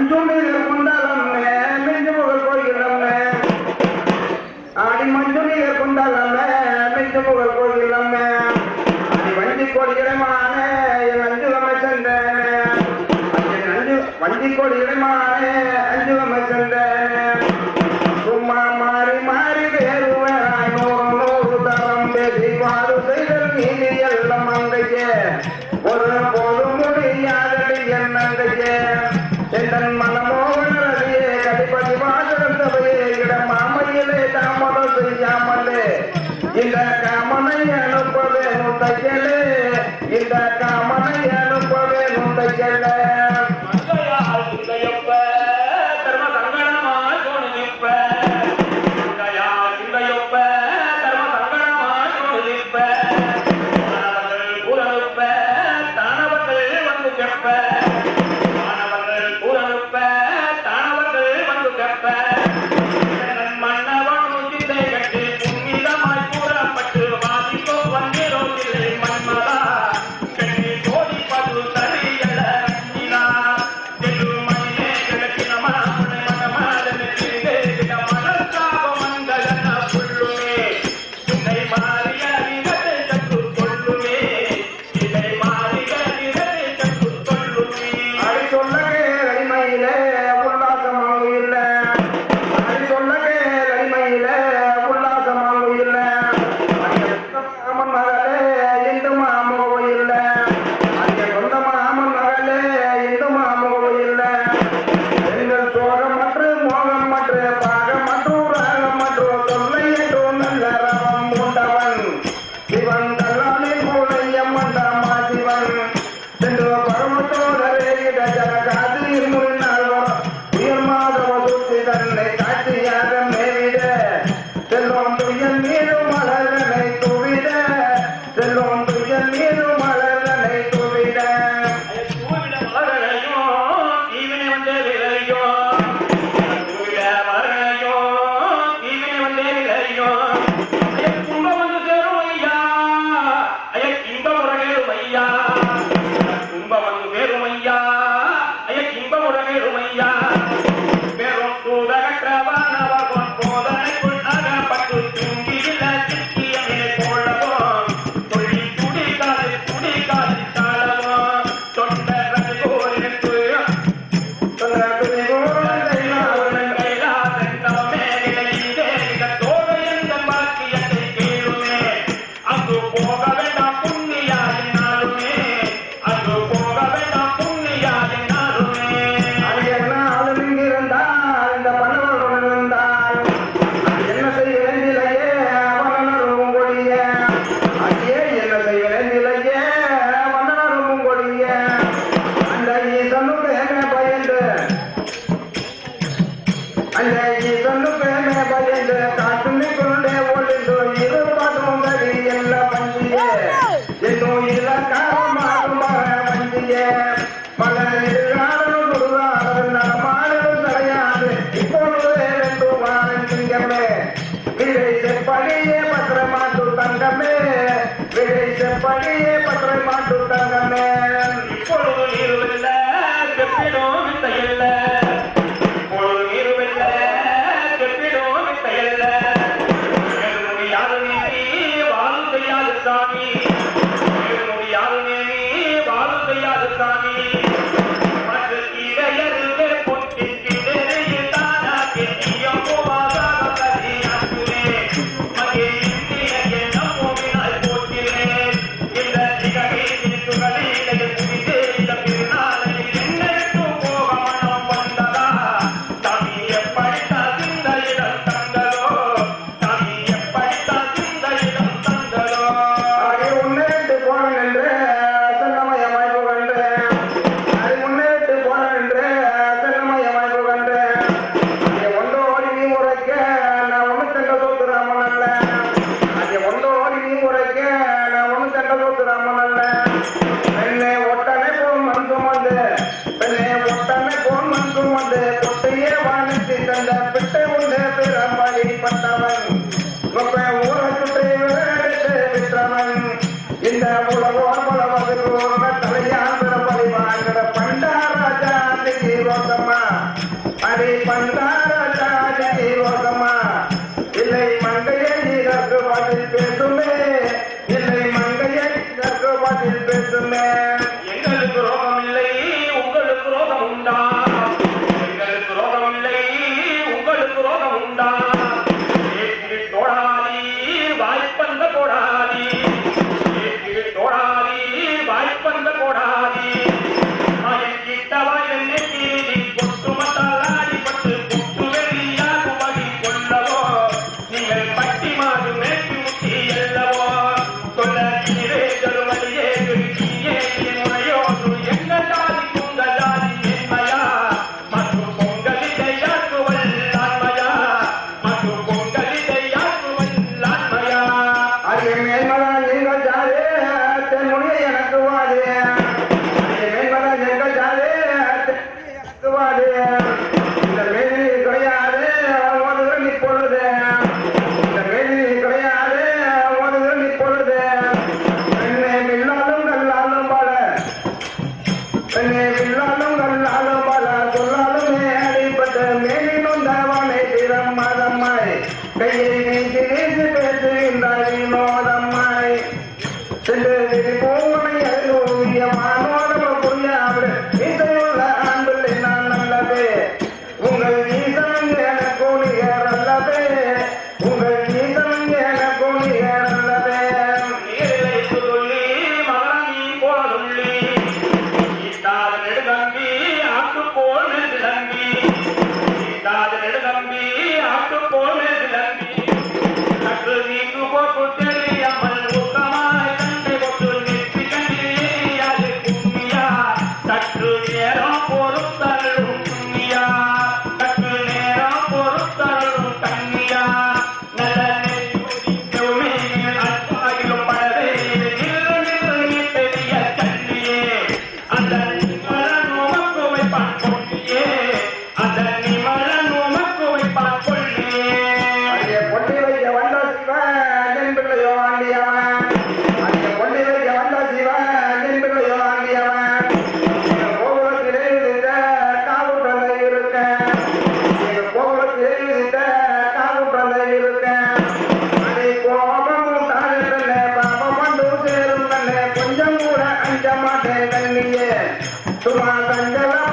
மஞ்சுமிக குண்டலம்மே மெஞ்சு முகல் கோயிலம்மே ஆடி மஞ்சுமிக குண்டலம்மே மெஞ்சு முகல் கோயிலம்மே ஆடி வண்டி கொடியிடமானே அஞ்சுகமை சென்றேனே வண்டி கொடியிடமானே அஞ்சுகமை சென்றேனே சும்மா மாறி மாறி வேறுவாய் நூறு நூறு தரம் பேசி வாடு செய்தல் நீதி எல்லாம் அங்கையே ஒரு போது முடியாதடி என்னங்கையே என் மனமோகனே கடிபடி வாசகத்தையே இடம் மாமையிலே தாமதம் செய்யாமலே இந்த காமனை அனுப்பவே நுந்தையலே இந்த காமனை அனுப்பவே நுந்தையலே அடி பண்டார ஜாதி ரோகமா இல்லை மங்கையை இதற்கு பதில் பேசுமே இல்லை மங்கையை இதற்கு பதில் பேசுமே எங்களுக்கு ரோகம் இல்லை உங்களுக்கு ரோகம் உண்டா எங்களுக்கு ரோகம் இல்லை உங்களுக்கு ரோகம் உண்டா ஏற்றில் தோடாதி வாய்ப்பந்த போடாதி ஏற்றில் தோடாதி வாய்ப்பந்த போடாதி மயில் கிட்டவாய் என்னை தீதி கொட்டு மத்தாலாடி பட்டு புட்டு வெளியாக வழி கொள்ளவோ நீங்கள் பட்டி மாடு மேற்கு முட்டி எல்லவோ சொல்ல நீரே தருமதியே திருச்சியே முறையோடு எங்க ஜாதி உங்க ஜாதி என்மையா மற்றும் பொங்கலிதை யாக்குவல் ஆன்மையா மற்றும் பொங்கலிதை யாக்குவல் ஆன்மையா அது மேன்மலா நீங்கள் ஜாதே தென்மொழியை எனக்கு வாதே அது மேன்மலா நீங்கள் ஜாதே எனக்கு வாதே இந்த மேனி கிடையாது ஓடுகிற நீ பொழுது இந்த மேனி கிடையாது ஓடுகிற நீ பொழுது பெண்ணே மில்லாலும் கல்லாலும் பாட பெண்ணே மில்லாலும் கல்லாலும் பாட சொல்லாலுமே அடிப்பட்ட மேனி நொந்தவனை திறமதம்மாய் கையை நீக்கி நீக்கி பேசுகின்றாய் வினோதம்மாய் சென்று பூமனை அழுவியமானோட புரியாவிட இசையுள்ள ஆண்பிள்ளை நான் நல்லது உங்கள் நீசம் என கூலியர் அல்லது உங்கள் நீசம் என கூலியர் அல்லது நீரிலை சொல்லி மகரம் நீ போதுள்ளி இட்டாத நெடுகம்பி ஆட்டு போல் நெடுகம்பி இட்டாத நெடுகம்பி ஆட்டு போல் நெடுகம்பி சற்று நீக்கு போக்கு தெரியமல் ஊக்கமாய் கண்டை கொண்டு நெற்றி கண்டியாது கும்மியா சற்று நேரம் பொறுத்தருளும் கும்மியா சற்று நேரம் பொறுத்தருளும் கண்ணியா நல்ல நெய்யுமே அற்பாயிலும் பழவே நின்று நின்று நீ பெரிய கண்ணியே அந்த நிமல நோமக்கு வைப்பான் கொள்ளியே அந்த நிமல நோமக்கு வைப்பான் கொள்ளியே அங்கே பொட்டி வைக்க வந்த சிவன் என் பிள்ளையோ ஆண்டியவன் அங்கே பொட்டி வைக்க வந்த சிவன் என் பிள்ளையோ ஆண்டியவன் எங்க கோகுலத்திலே இருந்த காவுற்றலை இருக்க எங்க கோகுலத்திலே இருந்த காவுற்றலை இருக்க அதை கோபமும் தானே தன்னை பாபம் கொண்டு சேரும் தன்னை கொஞ்சம் கூட அஞ்ச மாட்டேன் கண்ணியே சும்மா சஞ்சலம்